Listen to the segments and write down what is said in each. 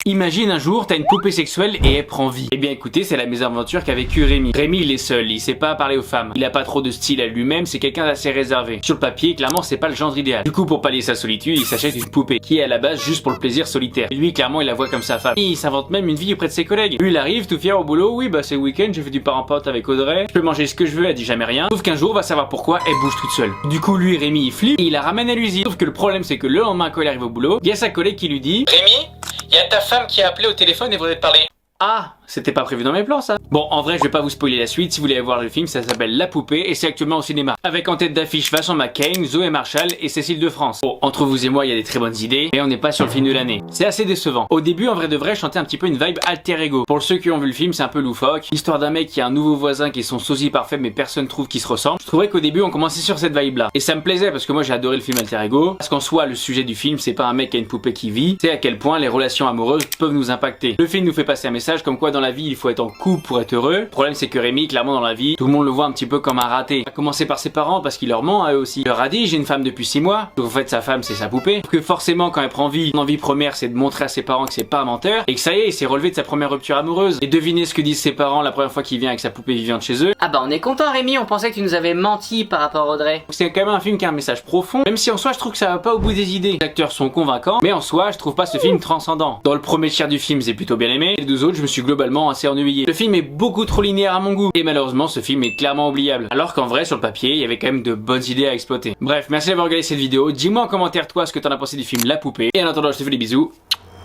Imagine un jour, t'as une poupée sexuelle et elle prend vie. Eh bien écoutez, c'est la mésaventure qu'a vécu Rémi. Rémi, il est seul, il sait pas parler aux femmes. Il a pas trop de style à lui-même, c'est quelqu'un d'assez réservé. Sur le papier, clairement, c'est pas le genre idéal. Du coup, pour pallier sa solitude, il s'achète une poupée qui est à la base juste pour le plaisir solitaire. Et lui, clairement, il la voit comme sa femme. Et il s'invente même une vie auprès de ses collègues. Lui, il arrive tout fier au boulot. Oui, bah c'est le week-end, j'ai fait du parent-pote avec Audrey. Je peux manger ce que je veux, elle dit jamais rien. Sauf qu'un jour, va savoir pourquoi, elle bouge toute seule. Du coup, lui, Rémi, il flippe et il la ramène à l'usine. Sauf que le problème, c'est que le lendemain, quand il arrive au boulot, il y a sa collègue qui lui dit: Rémi, il y a ta femme qui a appelé au téléphone et voudrait te parler. Ah, c'était pas prévu dans mes plans ça. Bon, en vrai, je vais pas vous spoiler la suite. Si vous voulez voir le film, ça s'appelle La Poupée et c'est actuellement au cinéma. Avec en tête d'affiche Vincent McCain, Zoé Marshall et Cécile de France. Bon, entre vous et moi, il y a des très bonnes idées, mais on n'est pas sur le film de l'année. C'est assez décevant. Au début, en vrai de vrai, je chantais un petit peu une vibe alter ego. Pour ceux qui ont vu le film, c'est un peu loufoque. L'histoire d'un mec qui a un nouveau voisin qui est son sosie parfait, mais personne trouve qu'il se ressemble. Je trouvais qu'au début, on commençait sur cette vibe là. Et ça me plaisait parce que moi, j'ai adoré le film alter ego. Parce qu'en soi, le sujet du film, c'est pas un mec qui a une poupée qui vit, c'est à quel point les relations amoureuses peuvent nous impacter. Le film nous fait passer un message comme quoi dans la vie, il faut être en couple pour être heureux. Le problème c'est que Rémi, clairement dans la vie, tout le monde le voit un petit peu comme un raté. A commencer par ses parents parce qu'il leur ment à eux aussi. Il leur a dit j'ai une femme depuis 6 mois. Donc en fait sa femme c'est sa poupée. Sauf que forcément quand elle prend vie, son envie première c'est de montrer à ses parents que c'est pas un menteur et que ça y est, il s'est relevé de sa première rupture amoureuse. Et devinez ce que disent ses parents la première fois qu'il vient avec sa poupée vivante chez eux. Ah bah on est content Rémi, on pensait que tu nous avais menti par rapport à Audrey. C'est quand même un film qui a un message profond, même si en soi je trouve que ça va pas au bout des idées. Les acteurs sont convaincants, mais en soi je trouve pas ce film transcendant. Dans le premier tiers du film j'ai plutôt bien aimé, les deux autres je me suis globalement assez ennuyé. Le film est beaucoup trop linéaire à mon goût, et malheureusement ce film est clairement oubliable. Alors qu'en vrai sur le papier il y avait quand même de bonnes idées à exploiter. Bref, merci d'avoir regardé cette vidéo, dis-moi en commentaire toi ce que t'en as pensé du film La Poupée, et en attendant je te fais des bisous,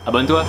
abonne-toi.